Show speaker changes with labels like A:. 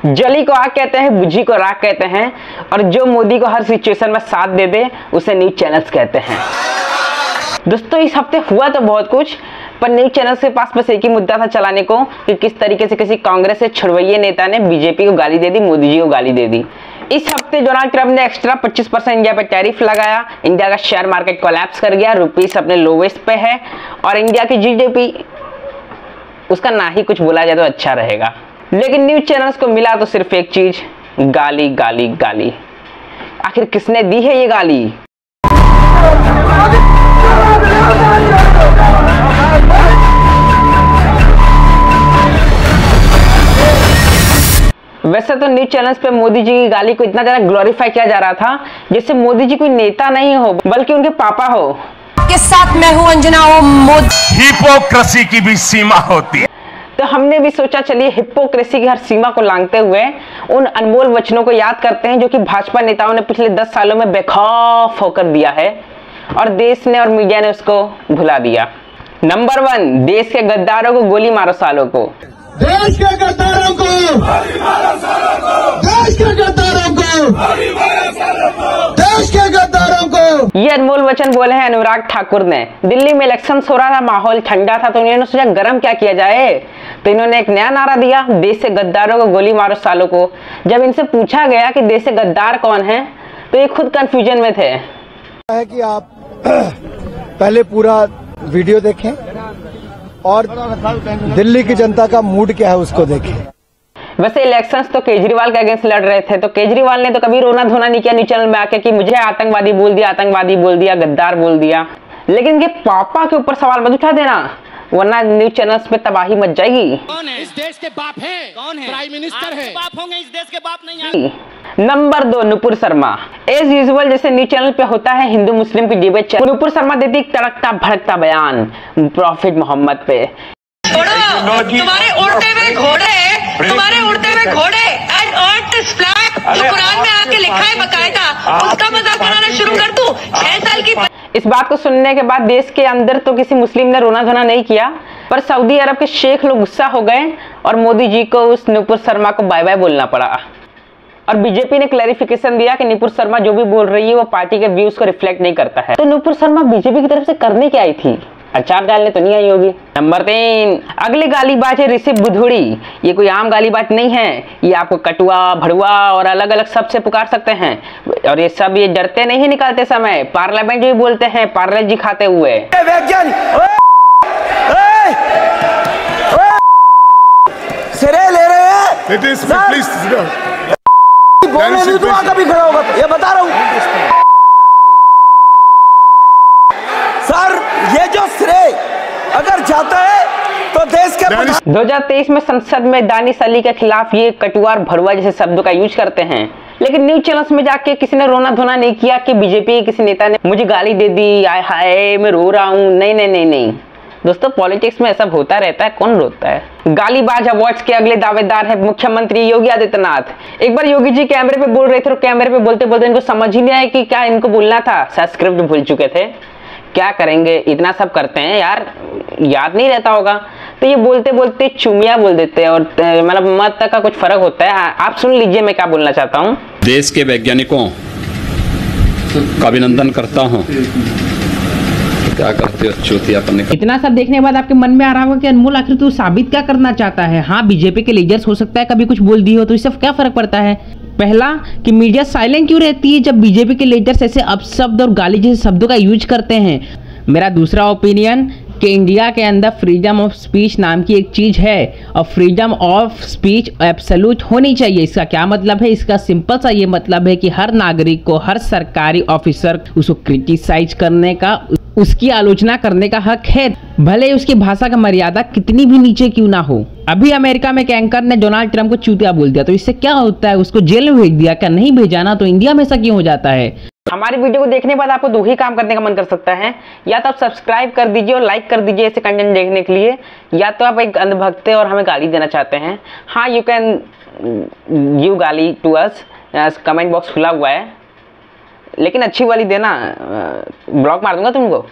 A: जली को आग कहते हैं, बुझी को राख कहते हैं, और जो मोदी को हर सिचुएशन में साथ दे दे उसे न्यूज चैनल्स कहते हैं। दोस्तों इस हफ्ते हुआ तो बहुत कुछ, पर न्यूज चैनल्स के पास बस एक ही मुद्दा था चलाने को कि किस तरीके से किसी कांग्रेस से छुड़वैये नेता ने बीजेपी को गाली दे दी, मोदी जी को गाली दे दी। इस हफ्ते डोनाल्ड ट्रंप ने एक्स्ट्रा 25% इंडिया पर टैरिफ लगाया, इंडिया का शेयर मार्केट कोलैप्स कर गया, रुपीस अपने लोवेस्ट पे है, और इंडिया की जीडीपी उसका ना ही कुछ बोला जाए तो अच्छा रहेगा। लेकिन न्यूज चैनल्स को मिला तो सिर्फ एक चीज, गाली गाली गाली। आखिर किसने दी है ये गाली? वैसे तो न्यूज चैनल्स पे मोदी जी की गाली को इतना ज्यादा ग्लोरीफाई किया जा रहा था जैसे मोदी जी कोई नेता नहीं हो बल्कि उनके पापा हो।
B: के साथ मैं हूं अंजना मोदी।
C: हिपोक्रेसी की भी सीमा होती है।
A: तो हमने भी सोचा चलिए हिपोक्रेसी की हर सीमा को लांघते हुए उन अनमोल वचनों को याद करते हैं जो कि भाजपा नेताओं ने पिछले 10 सालों में बेखौफ होकर दिया है और देश ने और मीडिया ने उसको भुला दिया। नंबर 1, देश के गद्दारों को गोली मारो सालों को।
D: देश के गद्दारों को, देश के गद्दारों को, देश के गद्दारों को।
A: ये अनमोल वचन बोले हैं अनुराग ठाकुर ने। दिल्ली में इलेक्शन हो रहा था, माहौल ठंडा था, तो उन्होंने सोचा गरम क्या किया जाए, तो इन्होंने एक नया नारा दिया, देश से गद्दारों को गोली मारो सालों को। जब इनसे पूछा गया कि देश से गद्दार कौन है तो ये खुद कंफ्यूजन में थे।
D: है कि आप पहले पूरा वीडियो देखें और दिल्ली की जनता का मूड क्या है उसको देखें।
A: वैसे इलेक्शंस तो केजरीवाल के अगेंस्ट लड़ रहे थे, तो केजरीवाल ने तो कभी रोना धोना नहीं किया न्यूज चैनल में आके कि मुझे आतंकवादी बोल दिया, आतंकवादी बोल दिया, गद्दार बोल दिया। लेकिन इनके पापा के ऊपर सवाल मत उठा देना वरना न्यूज चैनल्स में तबाही मच जाएगी।
E: कौन है इस देश के बाप है? कौन है? प्राइम मिनिस्टर है। बाप होंगे, इस देश के बाप नहीं है।
A: Number 2, Nupur Sharma. As usual जैसे न्यूज चैनल पे होता है हिंदू मुस्लिम की डिबेट, नुपुर शर्मा देती तड़कता भड़कता बयान प्रॉफिट मोहम्मद पे।
B: तुम्हारे उड़ते हुए घोड़े, तुम्हारे उड़ते हुए घोड़े एंड अर्थ इज फ्लैट, जो कुरान में आके लिखा है बकायदा, उसका मजाक बनाना शुरू कर दूं। 6 साल की
A: इस बात को सुनने के बाद देश के अंदर तो किसी मुस्लिम ने रोना धोना नहीं किया, पर सऊदी अरब के शेख लोग गुस्सा हो गए और मोदी जी को उस नुपुर शर्मा को बाय बाय बोलना पड़ा। और बीजेपी ने क्लैरिफिकेशन दिया कि नुपुर शर्मा जो भी बोल रही है वो पार्टी के व्यूज को रिफ्लेक्ट नहीं करता है। तो नुपुर शर्मा बीजेपी की तरफ से करने क्या आई थी? अचार डालने तो नहीं आई होगी। नंबर 3, अगली गालीबाज है ऋषि बुधुड़ी। ये कोई आम गालीबाज नहीं है, ये आपको कटुआ, भड़ुआ और अलग अलग सब से पुकार सकते हैं। और ये सब ये डरते नहीं निकालते समय, पार्लियामेंट भी बोलते हैं पार्ले जी खाते हुए।
D: सिरे ले रहे हैं, कभी खड़ा होगा ये बता रहा हूँ सर। ये जो श्रेय अगर जाता है तो देश के
A: 2023 में संसद में दानिश अली के खिलाफ ये कटुआ और भड़ुआ जैसे शब्दों का यूज करते हैं, लेकिन न्यूज चैनल्स में जाके किसी ने रोना धोना नहीं किया कि बीजेपी के किसी नेता ने मुझे गाली दे दी, आय हाय मैं रो रहा हूँ। नहीं नहीं नहीं नहीं दोस्तों, पॉलिटिक्स में ऐसा होता रहता है, कौन रोता है। गालीबाज अवार्ड्स के अगले दावेदार है मुख्यमंत्री योगी आदित्यनाथ। एक बार योगी जी कैमरे पे बोल रहे थे और कैमरे पे बोलते बोलते इनको समझ ही नहीं आया कि क्या इनको बोलना था, शायद स्क्रिप्ट भूल चुके थे। क्या करेंगे, इतना सब करते हैं यार, याद नहीं रहता होगा, तो ये बोलते बोलते चुमिया बोल देते हैं और मतलब मत तक का कुछ फर्क होता है। आप सुन लीजिए मैं क्या बोलना चाहता हूँ।
F: देश के वैज्ञानिकों का अभिनंदन करता हूँ। क्या करते हो चौथियापन।
G: इतना सब देखने के बाद आपके मन में आ रहा होगा कि अनमोल आखिर तू साबित क्या करना चाहता है? हाँ, बीजेपी के लीडर्स हो सकता है कभी कुछ बोल दी हो, तो इससे क्या फर्क पड़ता है? पहला कि मीडिया साइलेंट क्यों रहती है जब बीजेपी के लीडर्स ऐसे अपशब्द और गाली जैसे शब्दों का यूज करते हैं। मेरा दूसरा ओपिनियन कि इंडिया के अंदर फ्रीडम ऑफ स्पीच नाम की एक चीज है और फ्रीडम ऑफ स्पीच एब्सोल्यूट होनी चाहिए। इसका क्या मतलब है? इसका सिंपल सा ये मतलब है कि हर नागरिक को, हर सरकारी ऑफिसर उसको क्रिटिसाइज करने का, उसकी आलोचना करने का हक है, भले उसकी भाषा का मर्यादा कितनी भी नीचे क्यों ना हो। अभी अमेरिका में एक एंकर ने डोनाल्ड ट्रंप को चूतिया बोल दिया, तो इससे क्या होता है? उसको जेल में भेज दिया। क्या नहीं भेजा ना, तो इंडिया में ऐसा क्यों हो जाता है?
A: हमारी वीडियो को देखने के बाद आपको 2 ही काम करने का मन कर सकता है, या तो आप सब्सक्राइब कर दीजिए और लाइक कर दीजिए ऐसे कंटेंट देखने के लिए, या तो आप एक अंधभक्त और हमें गाली देना चाहते हैं। हाँ, यू कैन गिव गाली टू अस, कमेंट बॉक्स खुला हुआ है, लेकिन अच्छी वाली देना, ब्लॉक मार दूंगा तुमको।